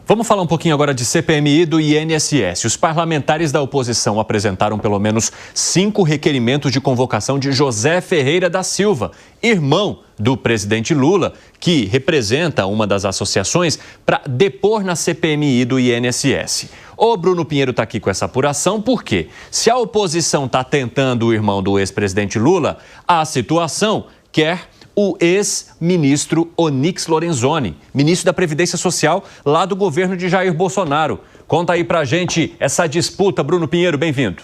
Vamos falar um pouquinho agora de CPMI do INSS. Os parlamentares da oposição apresentaram pelo menos 5 requerimentos de convocação de José Ferreira da Silva, irmão do presidente Lula, que representa uma das associações, para depor na CPMI do INSS. O Bruno Pinheiro está aqui com essa apuração, porque se a oposição está tentando o irmão do ex-presidente Lula, a situação quer o ex-ministro Onyx Lorenzoni, ministro da Previdência Social lá do governo de Jair Bolsonaro. Conta aí pra gente essa disputa, Bruno Pinheiro, bem-vindo.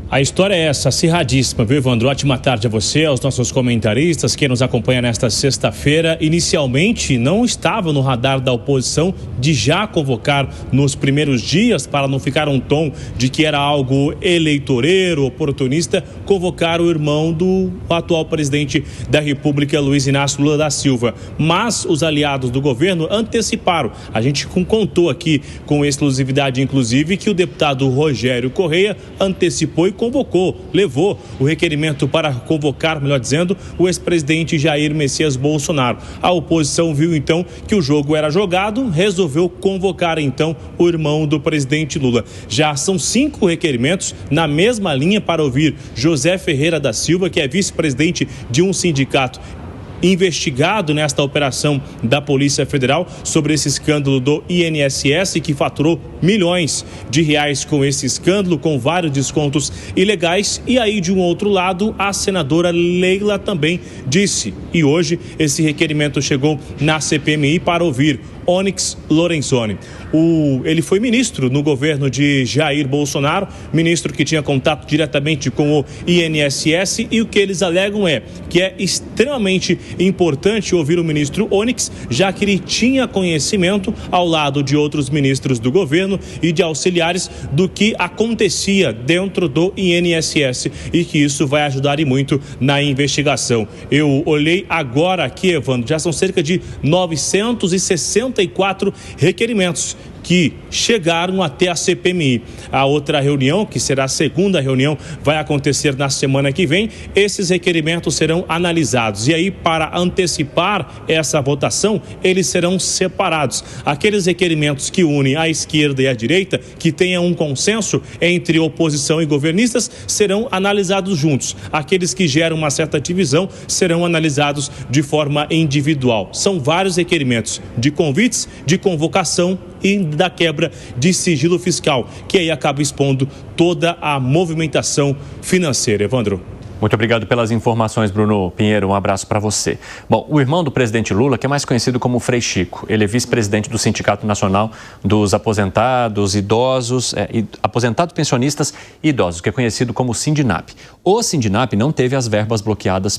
A história é essa, acirradíssima, viu, Evandro? Ótima tarde a você, aos nossos comentaristas que nos acompanham nesta sexta-feira. Inicialmente, não estava no radar da oposição de já convocar nos primeiros dias, para não ficar um tom de que era algo eleitoreiro, oportunista, convocar o irmão do atual presidente da República, Luiz Inácio Lula da Silva. Mas os aliados do governo anteciparam. A gente contou aqui com exclusividade, inclusive, que o deputado Rogério Correia antecipou e convocou, levou o requerimento para convocar, melhor dizendo, o ex-presidente Jair Messias Bolsonaro. A oposição viu então que o jogo era jogado, resolveu convocar então o irmão do presidente Lula. Já são 5 requerimentos na mesma linha para ouvir José Ferreira da Silva, que é vice-presidente de um sindicato investigado nesta operação da Polícia Federal sobre esse escândalo do INSS, que faturou milhões de reais com esse escândalo, com vários descontos ilegais. E aí, de um outro lado, a senadora Leila também disse. E hoje esse requerimento chegou na CPMI para ouvir Onyx Lorenzoni. Ele foi ministro no governo de Jair Bolsonaro, ministro que tinha contato diretamente com o INSS, e o que eles alegam é que é extremamente importante ouvir o ministro Onyx, já que ele tinha conhecimento, ao lado de outros ministros do governo e de auxiliares, do que acontecia dentro do INSS, e que isso vai ajudar e muito na investigação. Eu olhei agora aqui, Evandro, já são cerca de 964 requerimentos que chegaram até a CPMI. A outra reunião, que será a segunda reunião, vai acontecer na semana que vem. Esses requerimentos serão analisados. E aí, para antecipar essa votação, eles serão separados. Aqueles requerimentos que unem a esquerda e a direita, que tenham um consenso entre oposição e governistas, serão analisados juntos. Aqueles que geram uma certa divisão serão analisados de forma individual. São vários requerimentos de convites, de convocação e da quebra de sigilo fiscal, que aí acaba expondo toda a movimentação financeira. Evandro. Muito obrigado pelas informações, Bruno Pinheiro. Um abraço para você. Bom, o irmão do presidente Lula, que é mais conhecido como Frei Chico, ele é vice-presidente do Sindicato Nacional dos Aposentados, Idosos, Aposentados, Pensionistas e Idosos, que é conhecido como Sindinap. O Sindinap não teve as verbas bloqueadas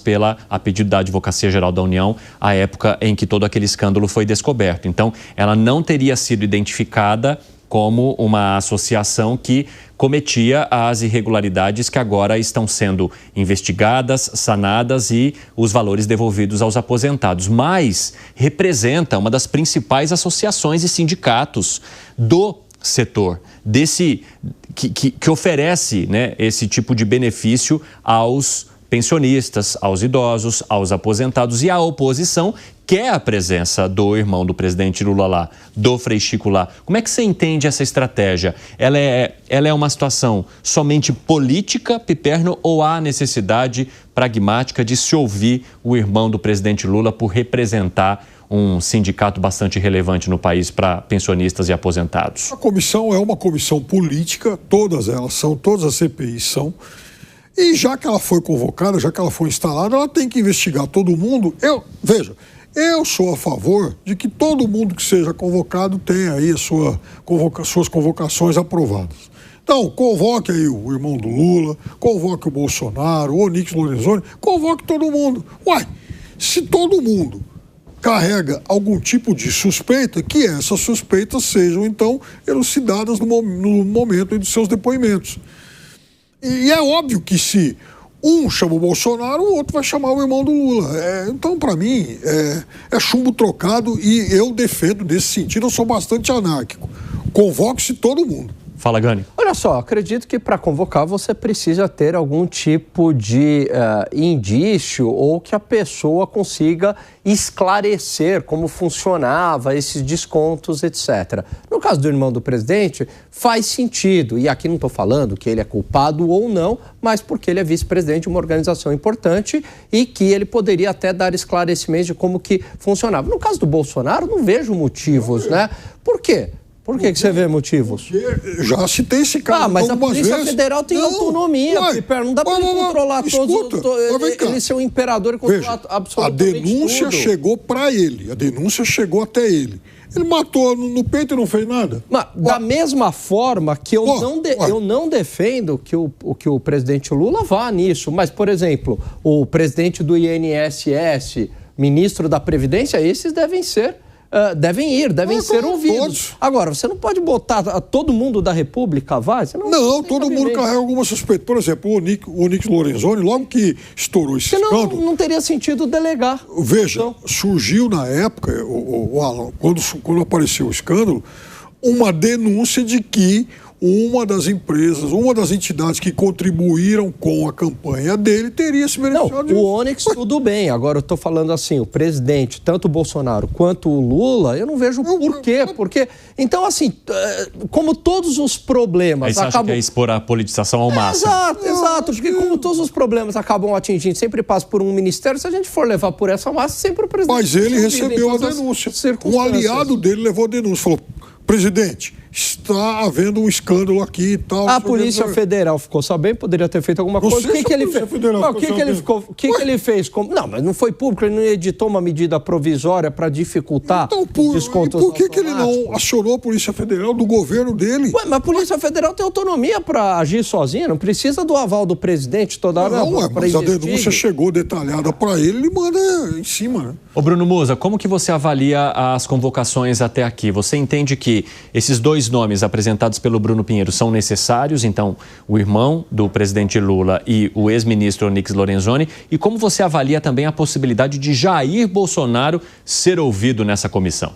a pedido da Advocacia Geral da União, à época em que todo aquele escândalo foi descoberto. Então, ela não teria sido identificada como uma associação que cometia as irregularidades que agora estão sendo investigadas, sanadas e os valores devolvidos aos aposentados. Mas representa uma das principais associações e sindicatos do setor, que oferece, né, esse tipo de benefício aos pensionistas, aos idosos, aos aposentados, e a oposição quer a presença do irmão do presidente Lula lá, do Frei Chico lá. Como é que você entende essa estratégia? Ela é uma situação somente política, Piperno, ou há necessidade pragmática de se ouvir o irmão do presidente Lula por representar um sindicato bastante relevante no país para pensionistas e aposentados? A comissão é uma comissão política, todas as CPIs são. E já que ela foi convocada, já que ela foi instalada, ela tem que investigar todo mundo. Eu sou a favor de que todo mundo que seja convocado tenha aí suas convocações aprovadas. Então, convoque aí o irmão do Lula, convoque o Bolsonaro, o Onyx Lorenzoni, convoque todo mundo. Uai, se todo mundo carrega algum tipo de suspeita, que essas suspeitas sejam, então, elucidadas no momento dos seus depoimentos. E é óbvio que se um chama o Bolsonaro, o outro vai chamar o irmão do Lula. Então, para mim, é chumbo trocado, e eu defendo nesse sentido, eu sou bastante anárquico. Convoque-se todo mundo. Fala, Gani. Olha só, acredito que para convocar você precisa ter algum tipo de indício ou que a pessoa consiga esclarecer como funcionava esses descontos, etc. No caso do irmão do presidente, faz sentido. E aqui não estou falando que ele é culpado ou não, mas porque ele é vice-presidente de uma organização importante e que ele poderia até dar esclarecimentos de como que funcionava. No caso do Bolsonaro, não vejo motivos, né? Por quê? Por que você vê motivos? Já citei esse caso. Mas a Polícia Federal tem autonomia, não dá para ele controlar todos. Ele ser um imperador e controlar absolutamente tudo. A denúncia chegou para ele, a denúncia chegou até ele. Ele matou no peito e não fez nada. Mas, da mesma forma que eu não defendo que o presidente Lula vá nisso, mas, por exemplo, o presidente do INSS, ministro da Previdência, esses devem ser ouvidos. Todos. Agora, você não pode botar todo mundo da República, Não, todo mundo carrega alguma suspeita. Por exemplo, o Onyx Lorenzoni, logo que estourou esse escândalo... Não teria sentido delegar. Veja, surgiu na época, Alan, quando apareceu o escândalo, uma denúncia de que uma das empresas, uma das entidades que contribuíram com a campanha dele teria se beneficiado. Não, o Onyx tudo bem. Agora eu estou falando assim, o presidente, tanto o Bolsonaro quanto o Lula, eu não vejo porquê. Porque, então assim, como todos os problemas... Aí você acha que é expor a politização ao máximo. Exato, porque como todos os problemas acabam atingindo, sempre passa por um ministério, se a gente for levar por essa massa, sempre o presidente... Mas ele recebeu a denúncia. Um aliado dele levou a denúncia, falou... Presidente, está havendo um escândalo aqui e tal. A Polícia Federal ficou sabendo, poderia ter feito alguma coisa. O que ele fez? O que ele fez? Não, mas não foi público, ele não editou uma medida provisória para dificultar os descontos. Por que ele não acionou a Polícia Federal do governo dele? Mas a Polícia Federal tem autonomia para agir sozinha, não precisa do aval do presidente toda hora. Mas a denúncia chegou detalhada para ele manda em cima, né? Ô Bruno Musa, como que você avalia as convocações até aqui? Você entende que esses dois nomes apresentados pelo Bruno Pinheiro são necessários, então o irmão do presidente Lula e o ex-ministro Onyx Lorenzoni, e como você avalia também a possibilidade de Jair Bolsonaro ser ouvido nessa comissão?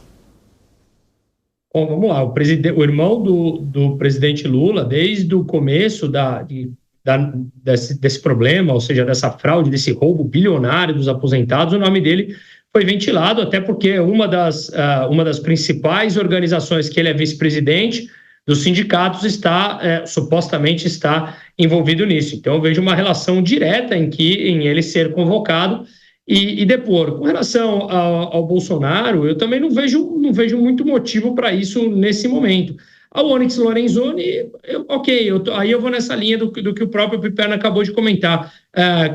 Bom, vamos lá, o irmão do presidente Lula, desde o começo desse problema, ou seja, dessa fraude, desse roubo bilionário dos aposentados, o nome dele foi ventilado, até porque uma das principais organizações que ele é vice-presidente, dos sindicatos, supostamente está envolvido nisso. Então, eu vejo uma relação direta em ele ser convocado e depor. Com relação ao Bolsonaro, eu também não vejo muito motivo para isso nesse momento. A Onyx Lorenzoni, aí eu vou nessa linha do que o próprio Piperno acabou de comentar,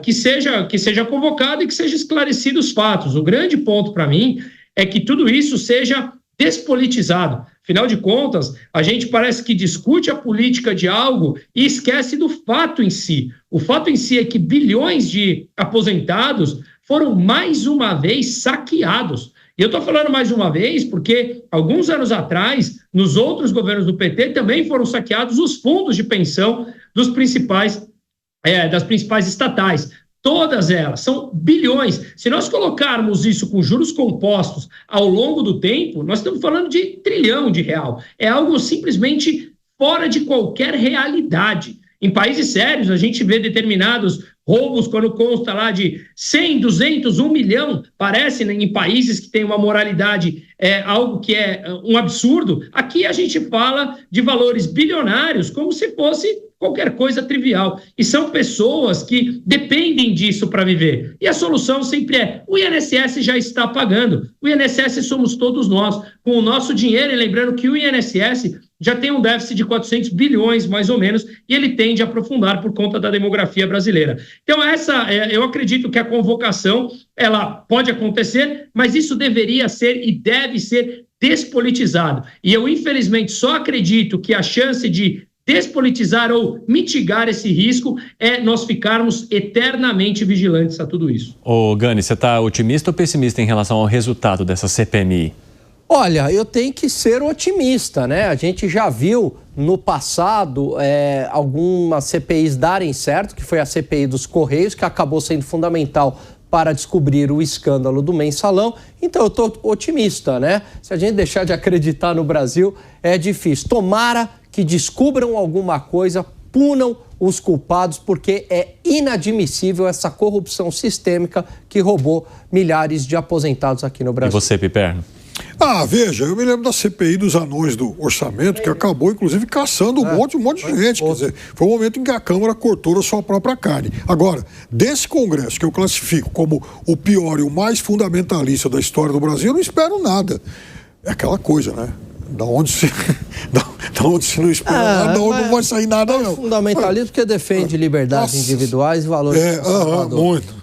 que seja convocado e que seja esclarecido os fatos. O grande ponto para mim é que tudo isso seja despolitizado. Afinal de contas, a gente parece que discute a política de algo e esquece do fato em si. O fato em si é que bilhões de aposentados foram mais uma vez saqueados. E eu estou falando mais uma vez porque, alguns anos atrás, nos outros governos do PT, também foram saqueados os fundos de pensão das principais estatais. Todas elas, são bilhões. Se nós colocarmos isso com juros compostos ao longo do tempo, nós estamos falando de R$1 trilhão. É algo simplesmente fora de qualquer realidade. Em países sérios, a gente vê determinados roubos quando consta lá de 100, 200, 1 milhão, parece, né, em países que têm uma moralidade, algo que é um absurdo. Aqui a gente fala de valores bilionários como se fosse qualquer coisa trivial. E são pessoas que dependem disso para viver. E a solução sempre é: o INSS já está pagando. O INSS somos todos nós. Com o nosso dinheiro, e lembrando que o INSS já tem um déficit de 400 bilhões, mais ou menos, e ele tende a aprofundar por conta da demografia brasileira. Então, eu acredito que a convocação, ela pode acontecer, mas isso deveria ser e deve ser despolitizado. E eu, infelizmente, só acredito que a chance de despolitizar ou mitigar esse risco é nós ficarmos eternamente vigilantes a tudo isso. Ô Gani, você está otimista ou pessimista em relação ao resultado dessa CPMI? Olha, eu tenho que ser otimista, né? A gente já viu no passado algumas CPIs darem certo, que foi a CPI dos Correios, que acabou sendo fundamental para descobrir o escândalo do Mensalão. Então eu estou otimista, né? Se a gente deixar de acreditar no Brasil, é difícil. Tomara que descubram alguma coisa, punam os culpados, porque é inadmissível essa corrupção sistêmica que roubou milhares de aposentados aqui no Brasil. E você, Piperno? Veja, eu me lembro da CPI dos anões do orçamento, que acabou, inclusive, caçando um monte de gente. Quer dizer, foi um momento em que a Câmara cortou a sua própria carne. Agora, desse Congresso, que eu classifico como o pior e o mais fundamentalista da história do Brasil, eu não espero nada. É aquela coisa, né? Da onde se não espera nada, da onde não vai sair nada, não. Fundamentalismo porque defende liberdades individuais e valores conservadores. Muito.